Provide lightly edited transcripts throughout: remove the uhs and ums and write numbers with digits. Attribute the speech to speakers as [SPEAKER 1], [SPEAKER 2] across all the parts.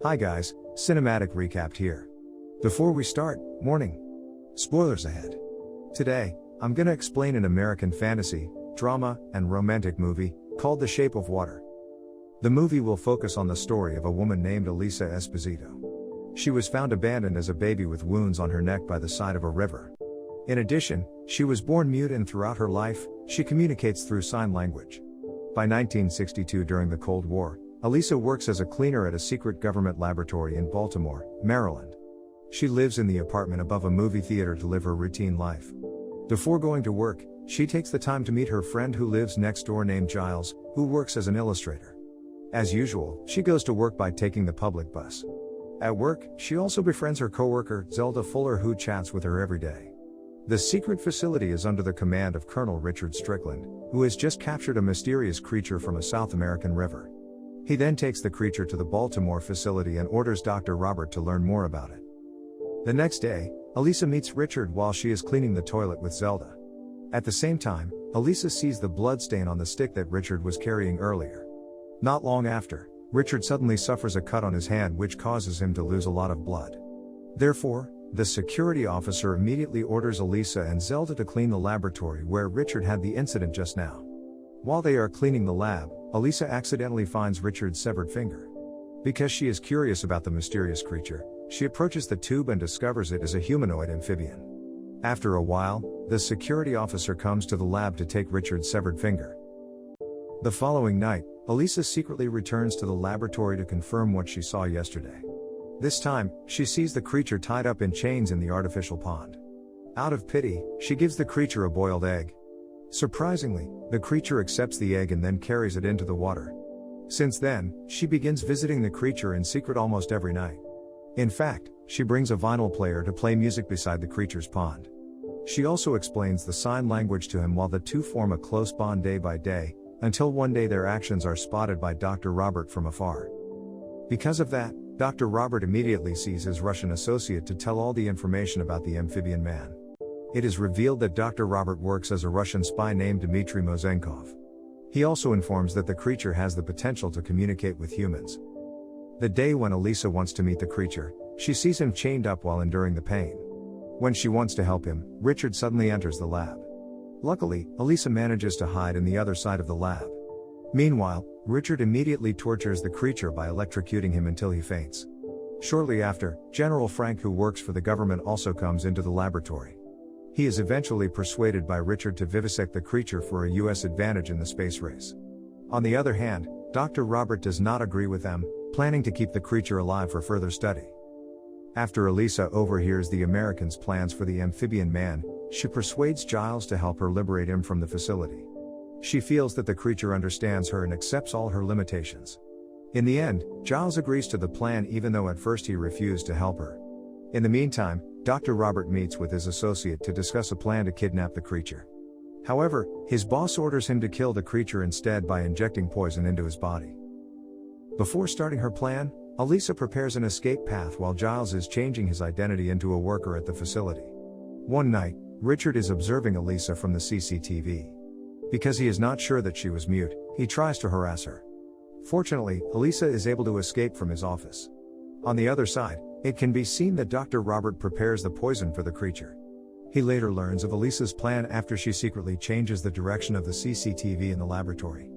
[SPEAKER 1] Hi guys, cinematic recap here. Before we start, warning. Spoilers ahead. Today, I'm gonna explain an American fantasy, drama, and romantic movie, called The Shape of Water. The movie will focus on the story of a woman named Elisa Esposito. She was found abandoned as a baby with wounds on her neck by the side of a river. In addition, she was born mute and throughout her life, she communicates through sign language. By 1962 during the Cold War, Elisa works as a cleaner at a secret government laboratory in Baltimore, Maryland. She lives in the apartment above a movie theater to live her routine life. Before going to work, she takes the time to meet her friend who lives next door named Giles, who works as an illustrator. As usual, she goes to work by taking the public bus. At work, she also befriends her coworker, Zelda Fuller, who chats with her every day. The secret facility is under the command of Colonel Richard Strickland, who has just captured a mysterious creature from a South American river. He then takes the creature to the Baltimore facility and orders Dr. Robert to learn more about it. The next day, Elisa meets Richard while she is cleaning the toilet with Zelda. At the same time, Elisa sees the blood stain on the stick that Richard was carrying earlier. Not long after, Richard suddenly suffers a cut on his hand which causes him to lose a lot of blood. Therefore, the security officer immediately orders Elisa and Zelda to clean the laboratory where Richard had the incident just now. While they are cleaning the lab, Elisa accidentally finds Richard's severed finger. Because she is curious about the mysterious creature, she approaches the tube and discovers it is a humanoid amphibian. After a while, the security officer comes to the lab to take Richard's severed finger. The following night, Elisa secretly returns to the laboratory to confirm what she saw yesterday. This time, she sees the creature tied up in chains in the artificial pond. Out of pity, she gives the creature a boiled egg. Surprisingly, the creature accepts the egg and then carries it into the water. Since then, she begins visiting the creature in secret almost every night. In fact, she brings a vinyl player to play music beside the creature's pond. She also explains the sign language to him while the two form a close bond day by day, until one day their actions are spotted by Dr. Robert from afar. Because of that, Dr. Robert immediately sees his Russian associate to tell all the information about the amphibian man. It is revealed that Dr. Robert works as a Russian spy named Dmitry Mozenkov. He also informs that the creature has the potential to communicate with humans. The day when Elisa wants to meet the creature, she sees him chained up while enduring the pain. When she wants to help him, Richard suddenly enters the lab. Luckily, Elisa manages to hide in the other side of the lab. Meanwhile, Richard immediately tortures the creature by electrocuting him until he faints. Shortly after, General Frank, who works for the government, also comes into the laboratory. He is eventually persuaded by Richard to vivisect the creature for a US advantage in the space race. On the other hand, Dr. Robert does not agree with them, planning to keep the creature alive for further study. After Elisa overhears the Americans' plans for the amphibian man, she persuades Giles to help her liberate him from the facility. She feels that the creature understands her and accepts all her limitations. In the end, Giles agrees to the plan even though at first he refused to help her. In the meantime, Dr. Robert meets with his associate to discuss a plan to kidnap the creature. However, his boss orders him to kill the creature instead by injecting poison into his body. Before starting her plan, Elisa prepares an escape path while Giles is changing his identity into a worker at the facility. One night, Richard is observing Elisa from the CCTV. Because he is not sure that she was mute, he tries to harass her. Fortunately, Elisa is able to escape from his office. On the other side, it can be seen that Dr. Robert prepares the poison for the creature. He later learns of Elisa's plan after she secretly changes the direction of the CCTV in the laboratory.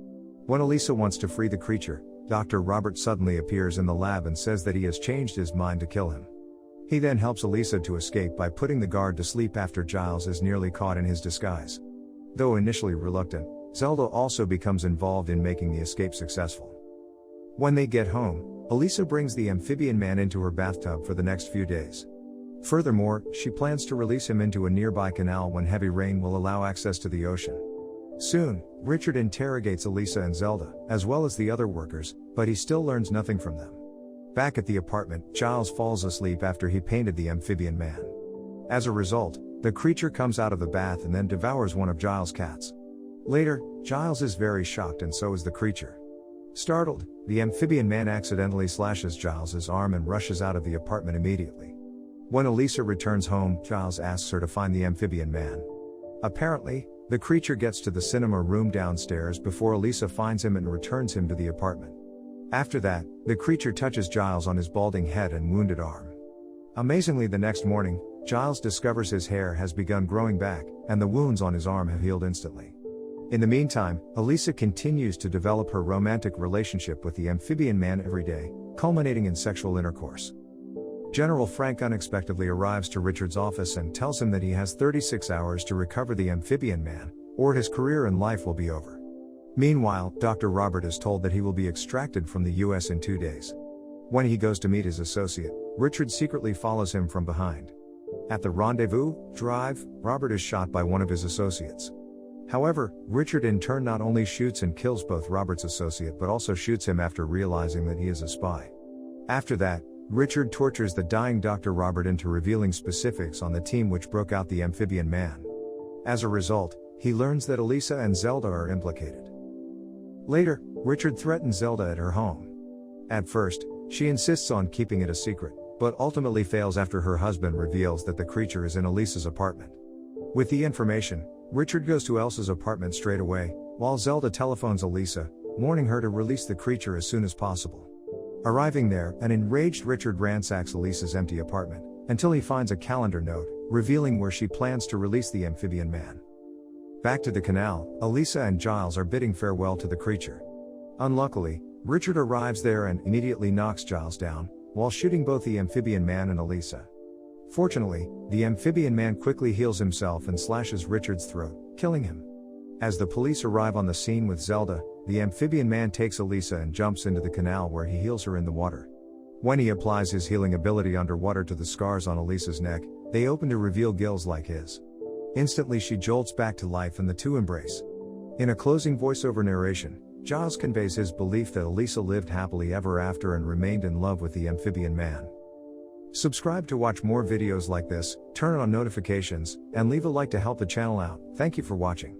[SPEAKER 1] When Elisa wants to free the creature, Dr. Robert suddenly appears in the lab and says that he has changed his mind to kill him. He then helps Elisa to escape by putting the guard to sleep after Giles is nearly caught in his disguise. Though initially reluctant, Zelda also becomes involved in making the escape successful. When they get home, Elisa brings the amphibian man into her bathtub for the next few days. Furthermore, she plans to release him into a nearby canal when heavy rain will allow access to the ocean. Soon, Richard interrogates Elisa and Zelda, as well as the other workers, but he still learns nothing from them. Back at the apartment, Giles falls asleep after he painted the amphibian man. As a result, the creature comes out of the bath and then devours one of Giles' cats. Later, Giles is very shocked and so is the creature. Startled, the amphibian man accidentally slashes Giles' arm and rushes out of the apartment immediately. When Elisa returns home, Giles asks her to find the amphibian man. Apparently, the creature gets to the cinema room downstairs before Elisa finds him and returns him to the apartment. After that, the creature touches Giles on his balding head and wounded arm. Amazingly, the next morning, Giles discovers his hair has begun growing back, and the wounds on his arm have healed instantly. In the meantime, Elisa continues to develop her romantic relationship with the amphibian man every day, culminating in sexual intercourse. General Frank unexpectedly arrives to Richard's office and tells him that he has 36 hours to recover the amphibian man, or his career in life will be over. Meanwhile, Dr. Robert is told that he will be extracted from the US in 2 days. When he goes to meet his associate, Richard secretly follows him from behind. At the rendezvous drive, Robert is shot by one of his associates. However, Richard in turn not only shoots and kills both Robert's associate but also shoots him after realizing that he is a spy. After that, Richard tortures the dying Dr. Robert into revealing specifics on the team which broke out the amphibian man. As a result, he learns that Elisa and Zelda are implicated. Later, Richard threatens Zelda at her home. At first, she insists on keeping it a secret, but ultimately fails after her husband reveals that the creature is in Elisa's apartment. With the information, Richard goes to Elsa's apartment straight away, while Zelda telephones Elisa, warning her to release the creature as soon as possible. Arriving there, an enraged Richard ransacks Elisa's empty apartment, until he finds a calendar note, revealing where she plans to release the amphibian man. Back to the canal, Elisa and Giles are bidding farewell to the creature. Unluckily, Richard arrives there and immediately knocks Giles down, while shooting both the amphibian man and Elisa. Fortunately, the amphibian man quickly heals himself and slashes Richard's throat, killing him. As the police arrive on the scene with Zelda, the amphibian man takes Elisa and jumps into the canal where he heals her in the water. When he applies his healing ability underwater to the scars on Elisa's neck, they open to reveal gills like his. Instantly she jolts back to life and the two embrace. In a closing voiceover narration, Giles conveys his belief that Elisa lived happily ever after and remained in love with the amphibian man. Subscribe to watch more videos like this, turn on notifications, and leave a like to help the channel out. Thank you for watching.